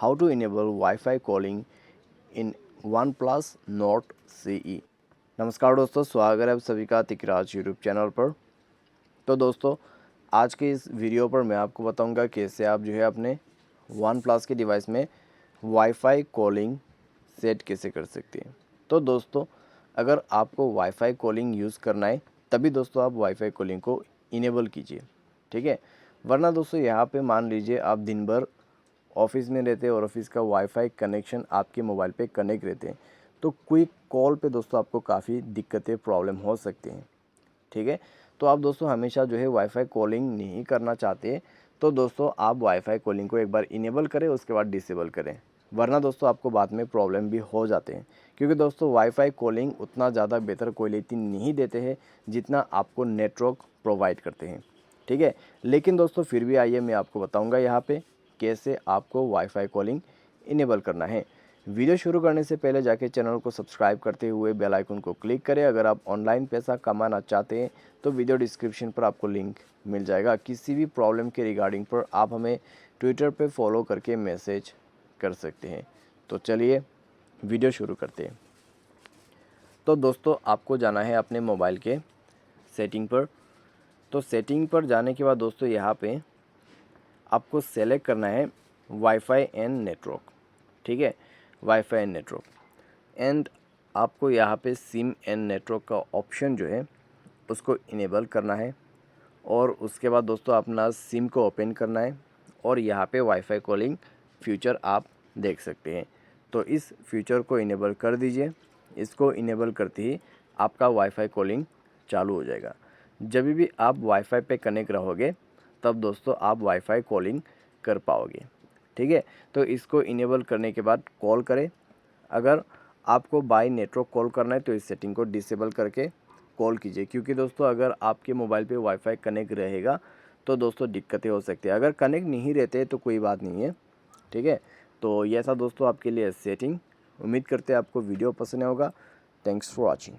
how to enable Wi-Fi calling in OnePlus Nord CE। नमस्कार दोस्तों, स्वागत है आप सभी का तिकराज यूट्यूब चैनल पर। तो दोस्तों, आज के इस वीडियो पर मैं आपको बताऊंगा कैसे आप जो है अपने OnePlus के डिवाइस में वाईफाई कॉलिंग सेट कैसे कर सकते हैं। तो दोस्तों, अगर आपको वाईफाई कॉलिंग यूज़ करना है तभी दोस्तों आप वाईफाई कॉलिंग को इनेबल कीजिए, ठीक है। वरना दोस्तों यहाँ पे मान लीजिए आप दिन भर ऑफिस में रहते हैं और ऑफिस का वाईफाई कनेक्शन आपके मोबाइल पे कनेक्ट रहते हैं, तो क्विक कॉल पे दोस्तों आपको काफ़ी दिक्कतें प्रॉब्लम हो सकती हैं, ठीक है। तो आप दोस्तों हमेशा जो है वाईफाई कॉलिंग नहीं करना चाहते तो दोस्तों आप वाईफाई कॉलिंग को एक बार इनेबल करें, उसके बाद डिसेबल करें, वरना दोस्तों आपको बाद में प्रॉब्लम भी हो जाते हैं। क्योंकि दोस्तों वाईफाई कॉलिंग उतना ज़्यादा बेहतर क्वालिटी नहीं देते हैं जितना आपको नेटवर्क प्रोवाइड करते हैं, ठीक है। लेकिन दोस्तों फिर भी आइए मैं आपको बताऊंगा यहाँ पे कैसे आपको वाईफाई कॉलिंग इनेबल करना है। वीडियो शुरू करने से पहले जाके चैनल को सब्सक्राइब करते हुए बेल आइकन को क्लिक करें। अगर आप ऑनलाइन पैसा कमाना चाहते हैं तो वीडियो डिस्क्रिप्शन पर आपको लिंक मिल जाएगा। किसी भी प्रॉब्लम के रिगार्डिंग पर आप हमें ट्विटर पे फॉलो करके मैसेज कर सकते हैं। तो चलिए वीडियो शुरू करते हैं। तो दोस्तों आपको जाना है अपने मोबाइल के सेटिंग पर। तो सेटिंग पर जाने के बाद दोस्तों यहाँ पे आपको सेलेक्ट करना है वाईफाई एंड नेटवर्क, ठीक है, वाईफाई एंड नेटवर्क। एंड आपको यहाँ पे सिम एंड नेटवर्क का ऑप्शन जो है उसको इनेबल करना है और उसके बाद दोस्तों अपना सिम को ओपन करना है और यहाँ पे वाईफाई कॉलिंग फीचर आप देख सकते हैं। तो इस फीचर को इनेबल कर दीजिए। इसको इनेबल करते ही आपका वाईफाई कॉलिंग चालू हो जाएगा। जब भी आप वाईफाई पे कनेक्ट रहोगे तब दोस्तों आप वाईफाई कॉलिंग कर पाओगे, ठीक है। तो इसको इनेबल करने के बाद कॉल करें। अगर आपको बाय नेटवर्क कॉल करना है तो इस सेटिंग को डिसेबल करके कॉल कीजिए, क्योंकि दोस्तों अगर आपके मोबाइल पे वाईफाई कनेक्ट रहेगा तो दोस्तों दिक्कतें हो सकती है। अगर कनेक्ट नहीं रहते तो कोई बात नहीं है, ठीक है। तो ये था दोस्तों आपके लिए सेटिंग। उम्मीद करते हैं आपको वीडियो पसंद होगा। Thanks for watching.